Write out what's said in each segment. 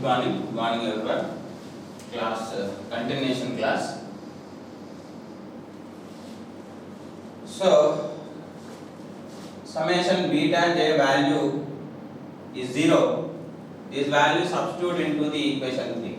Good morning everyone. Class continuation class. So summation beta j value is 0. This value substitute into the equation 3.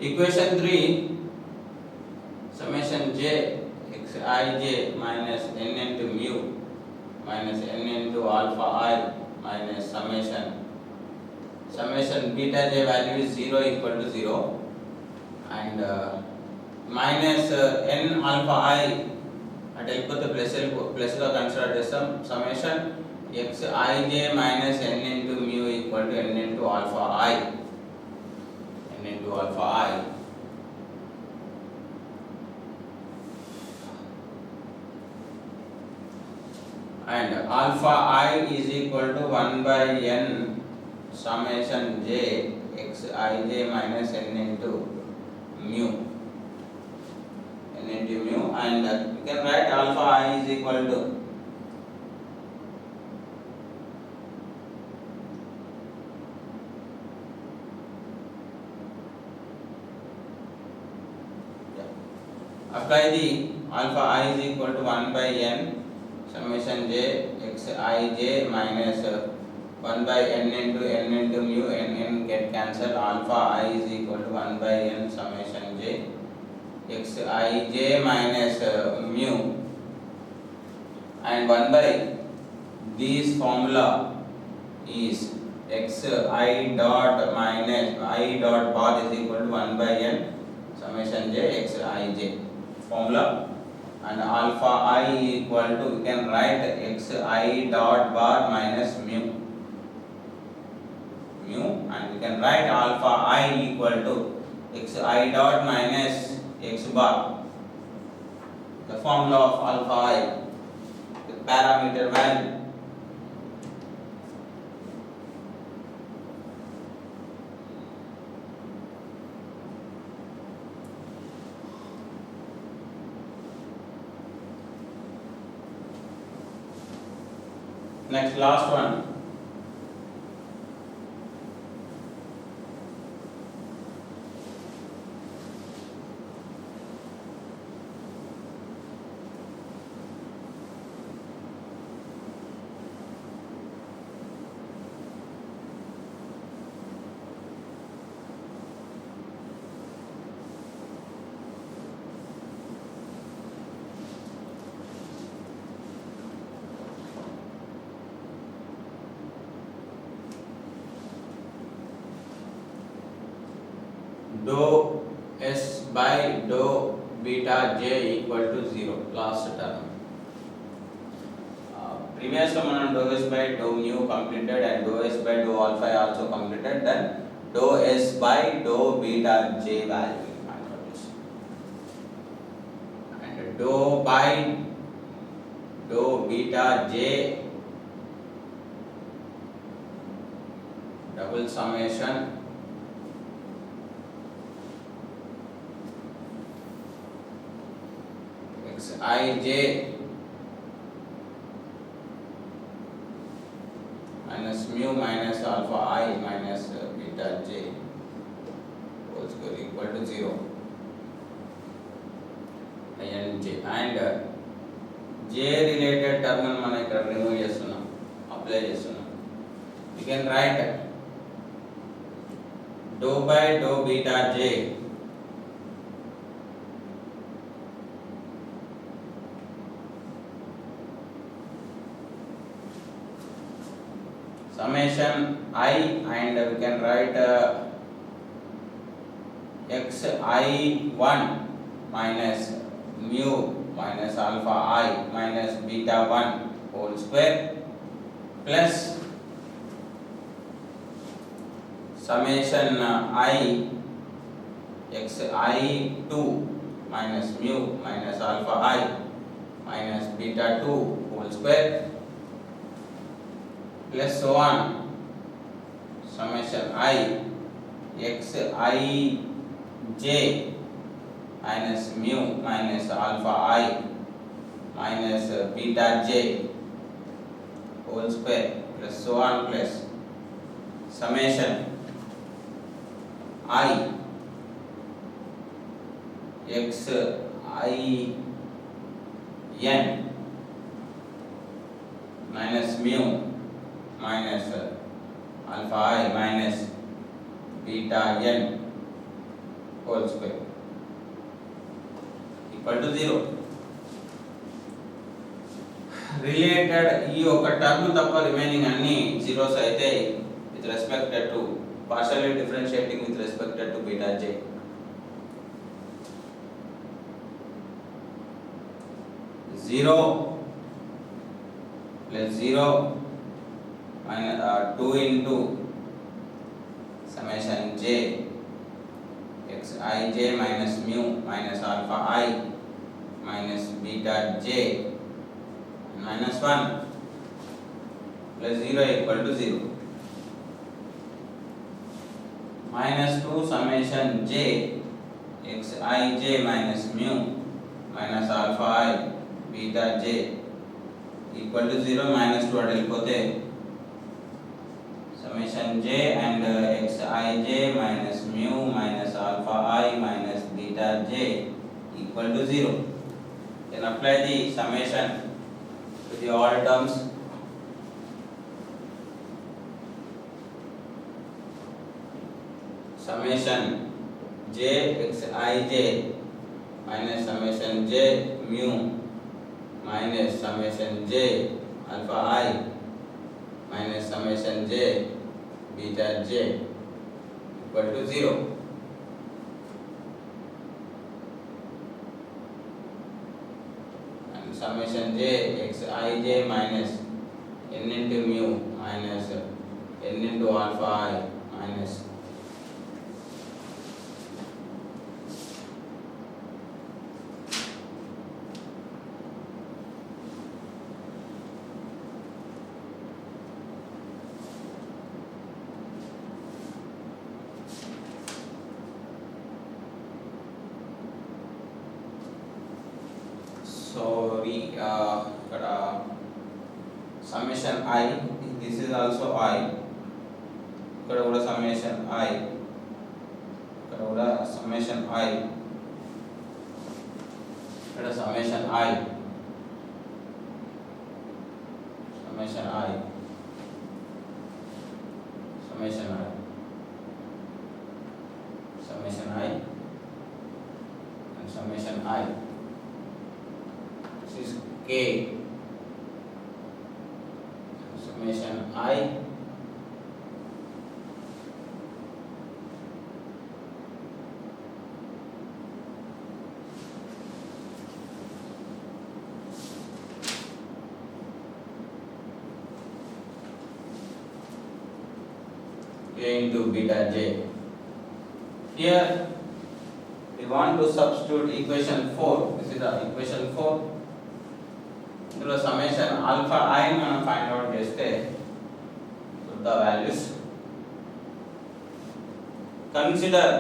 Equation 3, summation j xij minus n into mu minus n into alpha I minus summation beta j value is 0 equal to 0 and minus n alpha I at equal to plus ga consider chestam summation xij minus n into mu equal to n into alpha I and alpha I is equal to 1 by n summation j xij minus n into mu and you can write alpha I is equal to apply the alpha I is equal to 1 by n summation j xij minus 1 by n into mu n get cancelled. Alpha I is equal to 1 by n summation j xij minus mu and 1 by this formula is xi dot minus I dot bar is equal to 1 by n summation j xij formula and alpha I equal to, you can write xi dot bar minus mu and you can write alpha I equal to xi dot minus x bar, the formula of alpha I, the parameter value. Next, last one. Dou s by dou beta j equal to 0, last term. Previous మనం dou s by dou mu completed and dou s by dou alpha also completed, then dou s by dou beta j value and dou by dou beta j double summation xij minus mu minus alpha I minus beta j whole square equal to 0 and j related term మనం ఇక్కడ remove చేస్తున్నాం, apply చేస్తున్నాం. You can write dou by dou beta j summation I, and we can write xi1 minus mu minus alpha I minus beta 1 whole square plus summation I xi2 minus mu minus alpha I minus beta 2 whole square plus so on summation I xij minus mu minus alpha I minus beta j whole square plus so on plus summation I xin minus mu minus alpha I minus beta n whole square equal to 0. Related ఈ ఒక term తప్ప remaining అన్ని zeros అయితే with respected to partially differentiating with respected to beta j. 0 plus 0 minus 2 into summation j xij minus mu minus alpha I minus beta j minus 1 plus 0 equal to 0. Minus 2 summation j xij minus mu minus alpha I beta j equal to 0. Minus 2 అటు వెళ్ళిపోతే summation j and xij minus mu minus alpha I minus beta j equal to 0. Then apply the summation to the all terms. Summation j xij minus summation j mu minus summation j alpha I minus summation j beta j equal to 0. And summation j xij minus n into mu minus n into alpha I minus ఇక్కడ summation I, this is also I, ఇక్కడ కూడా summation I, ఇక్కడ కూడా summation I, ఇక్కడ summation I, summation I, summation I, summation I and summation I. This is K, summation I into beta j. Here we want to substitute equation 4. This is the equation 4. ఇందులో summation alpha I మనం find out చేస్తే the values consider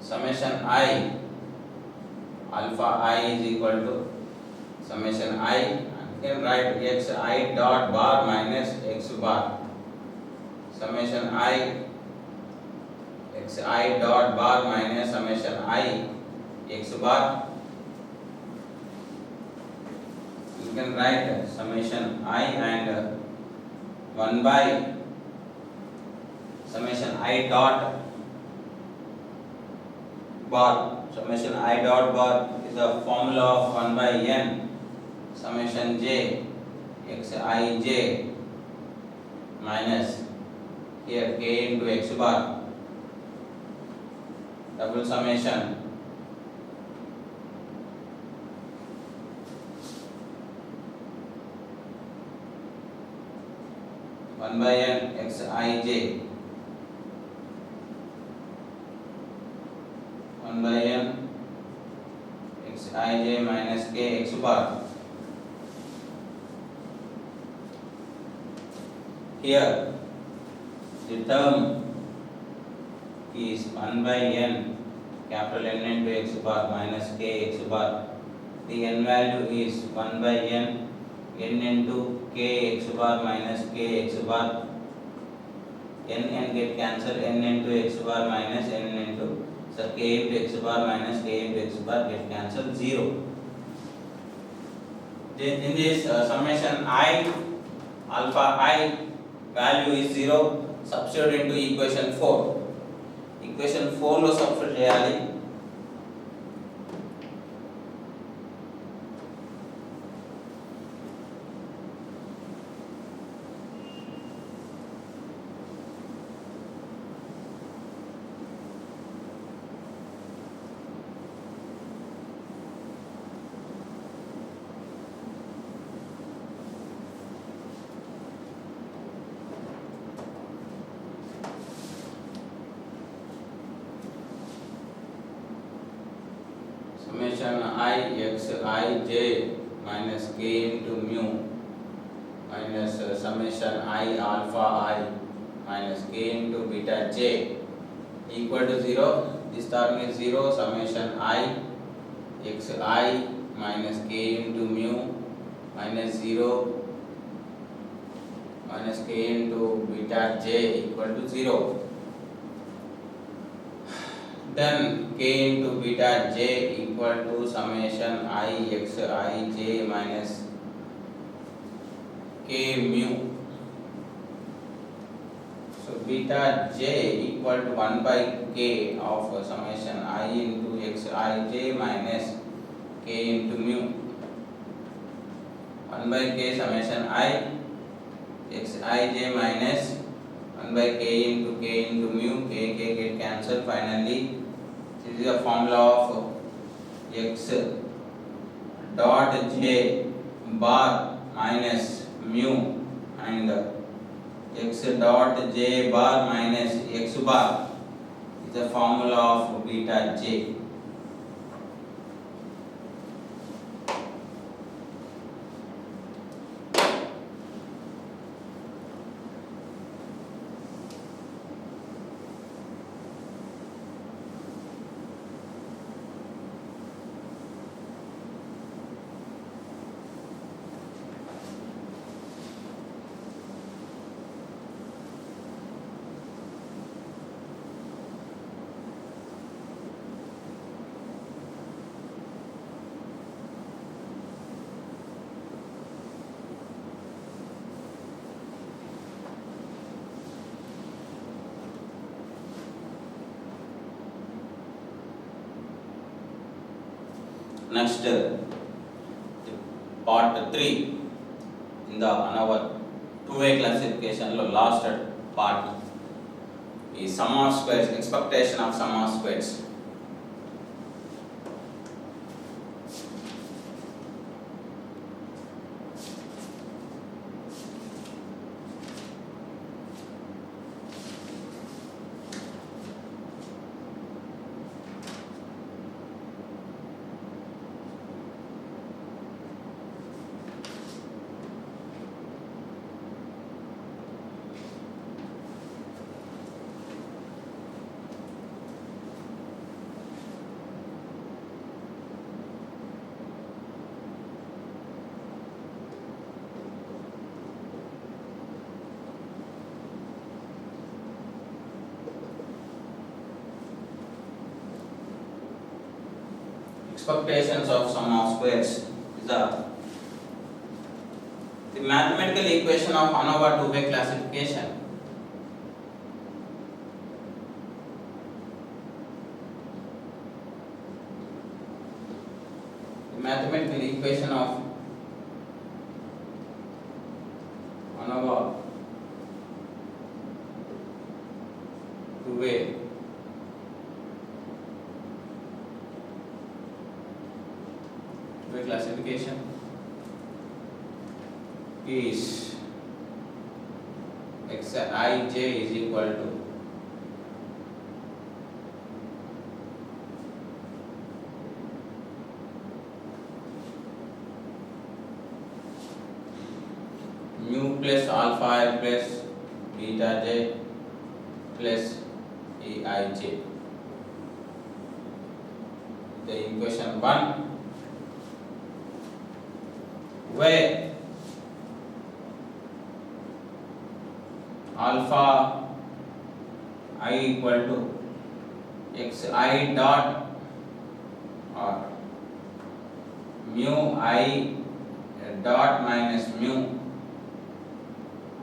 summation I alpha I is equal to summation I, and you can write xi dot bar minus x bar, summation I xi dot bar minus summation I x bar you can write summation I and 1 by summation I dot bar. Summation I dot bar is the formula of 1 by n summation j xij minus here k into x bar double summation 1 by n xij 1 by n xij minus k x bar. Here the term is 1 by n capital N into x bar minus k x bar. The n value is 1 by n into k x bar minus k x bar. N get cancelled, n into x bar minus n into k into x bar minus k into x bar get cancelled, 0. Then in this summation I alpha I value is 0, substitute into equation 4. Equation 4 లో substitute చేయాలి. Summation I xij minus k into mu minus summation I alpha I minus k into beta j equal to 0. This term is 0. Summation I xi minus k into mu minus 0 minus k into beta j equal to 0. Then k into beta j equal to summation I xij minus k mu. So beta j equal to 1 by k of summation I into xij minus k into mu. 1 by k summation I xij minus 1 by k into mu, k get cancelled. Finally, this is the formula of x dot j bar minus mu and x dot j bar minus x bar is the formula of beta j. Next, part 3 in the our two-way classification lo last part is sum of squares, expectation of sum of squares. Expectations of sum of squares is the The mathematical equation of ANOVA two-way classification. The mathematical equation of ANOVA two-way classification is Xij is equal to mu plus alpha I plus beta j plus Eij. The equation 1, where alpha I equal to xi dot or mu I dot minus mu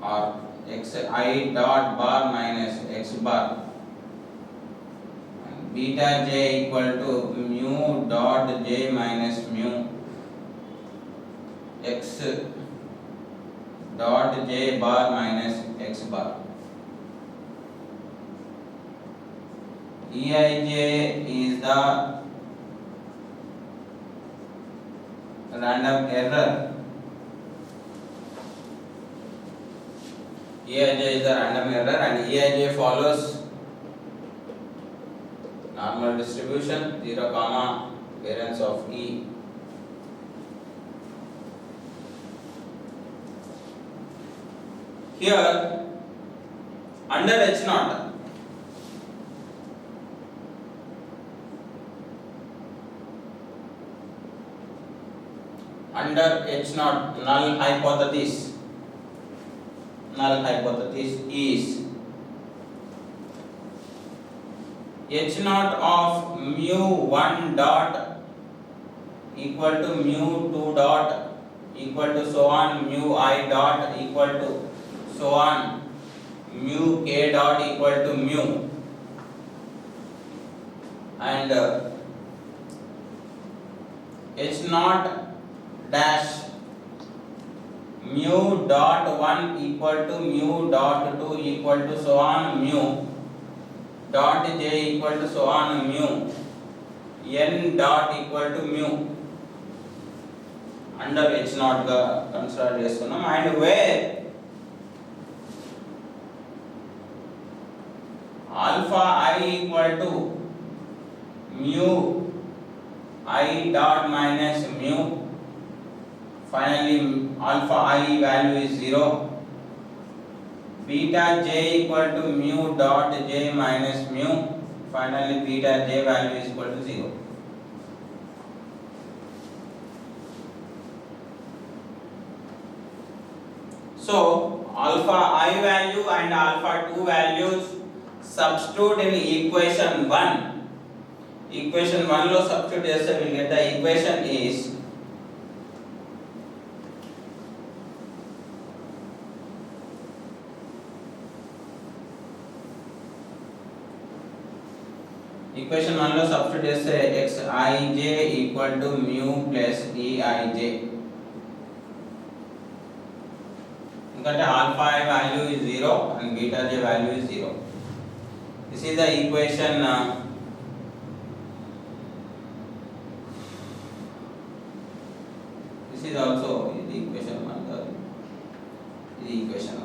or xi dot bar minus x bar, and beta j equal to mu dot j minus mu x dot j bar minus x bar. Eij is the random error. Eij is the random error, and Eij follows normal distribution 0, variance of E. Here under H naught, null hypothesis is H naught of mu 1 dot equal to mu 2 dot equal to so on mu I dot equal to so on mu k dot equal to mu, and H naught dash mu dot 1 equal to mu dot 2 equal to so on mu dot j equal to so on mu n dot equal to mu under H naught గా consider చేసుకున్నాం. And where alpha I equal to mu I dot minus mu, finally alpha I value is 0, beta j equal to mu dot j minus mu, finally beta j value is equal to 0. So alpha I value and alpha 2 values substitute in equation 1. Equation 1 lo substitute cheste we get the equation is equation 1 lo substitute cheste xij equal to mu plus eij, ఎందుకంటే alpha I value is 0 and beta j value is 0. This is the equation this is also the equation 1, the equation 1.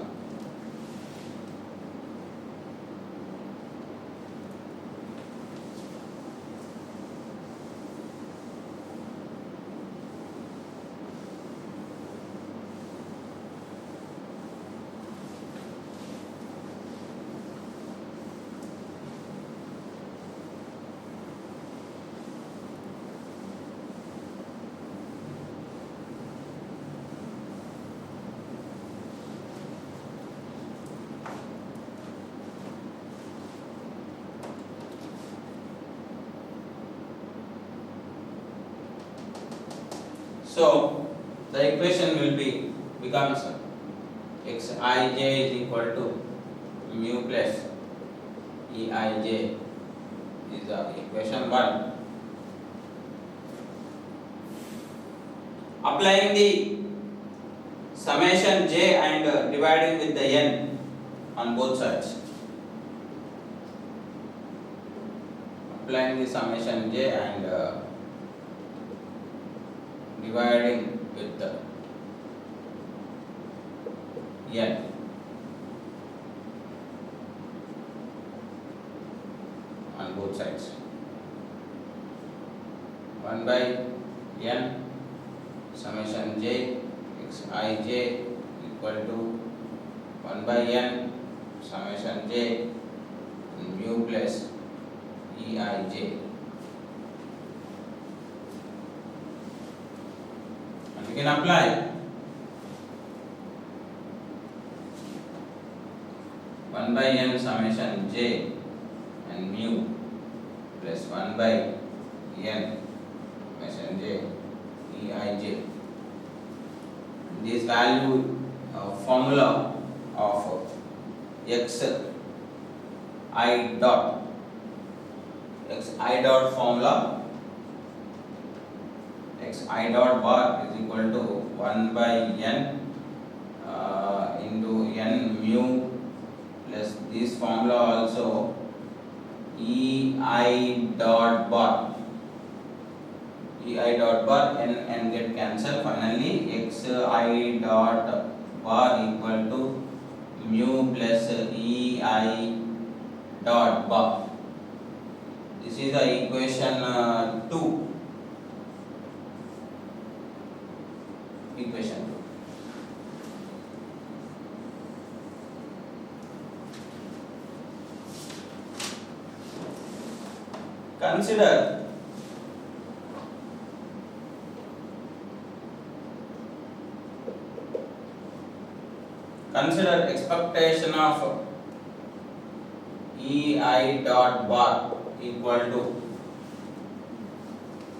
So the equation will be becomes xij is equal to mu plus eij is the equation 1. Applying the summation j and dividing with the n on both sides. Applying the summation j and dividing with the n on both sides. 1 by n summation j xij equal to 1 by n summation j mu plus eij. And we can apply one by n summation j and mu plus 1 by n summation j eij. This value formula of x I dot formula x I dot bar is equal to 1 by n into n mu plus this formula also e I dot bar n get cancelled. Finally x I dot bar equal to mu plus e I dot bar. This is the equation 2. Equation 2. Consider expectation of ei dot bar equal to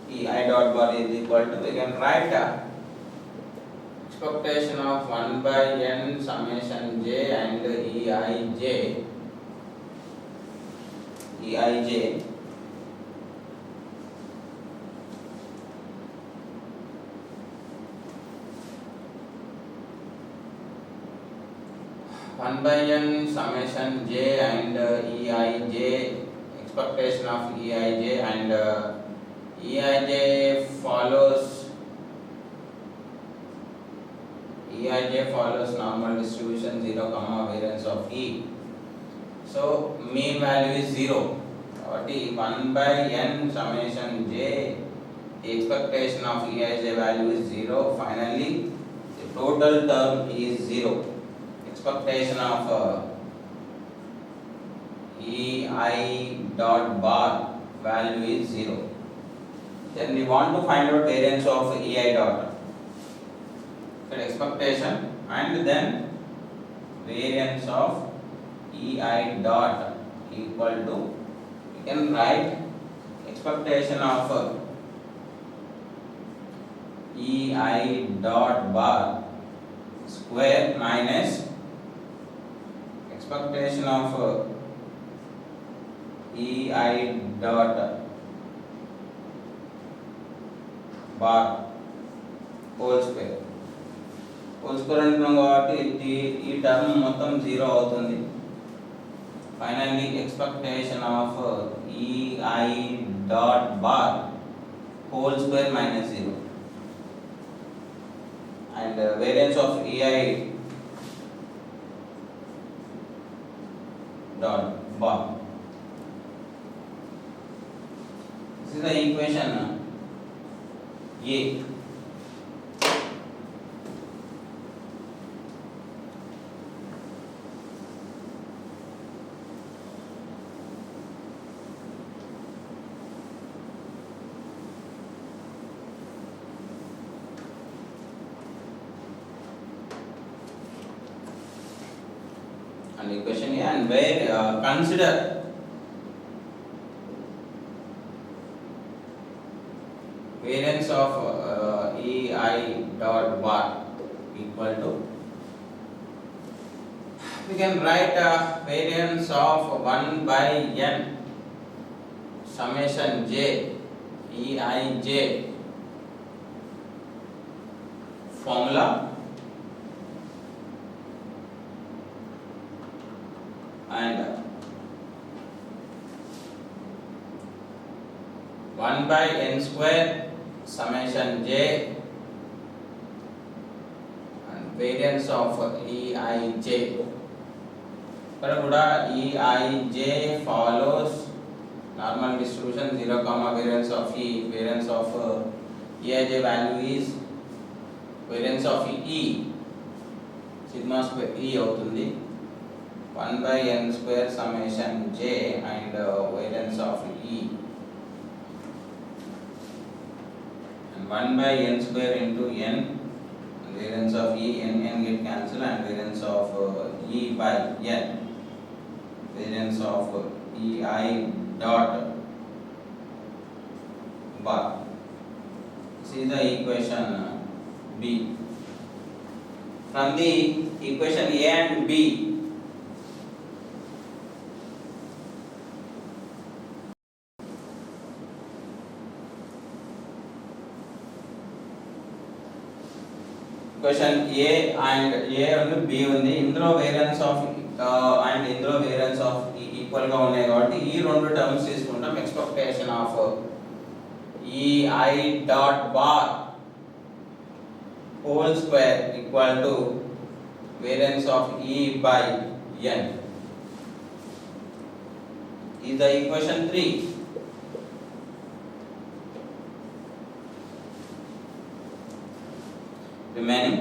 ei dot bar is equal to, we can write expectation of 1 by n summation j and eij 1 by n summation j and eij, expectation of eij, and eij follows normal distribution 0 comma variance of e. So mean value is 0. What is 1 by n summation j, the expectation of eij value is 0. Finally the total term is 0. Expectation of ei dot bar value is 0. Then we want to find out variance of ei dot. So expectation and then variance of ei dot equal to, we can write expectation of ei dot bar square minus expectation of ei dot bar whole square అంటున్నాం కాబట్టి ఈ term మొత్తం 0 అవుతుంది. Finally expectation of ei dot bar whole square minus 0 and variance of ei dot bar. This is the equation A. And equation A, and where consider variance of ei dot bar equal to, we can write variance of 1 by n summation j eij formula and 1 by n square summation j and variance of eij. ఇక్కడ కూడా eij follows normal distribution 0 comma variance of eij value is variance of e sigma square e అవుతుంది 1 by n square summation j and variance of e and 1 by n square into n variance of e n get cancel and variance of e by n variance of ei dot bar. See the equation b. From the equation a and b, equation a and b ఉంది, ఇందులో variance of and ఇందులో variance of equal గా ఉన్నాయి కాబట్టి ఈ రెండు terms తీసుకుంటాం. Expectation of ei dot bar whole square equal to variance of e by n is the equation 3. Remaining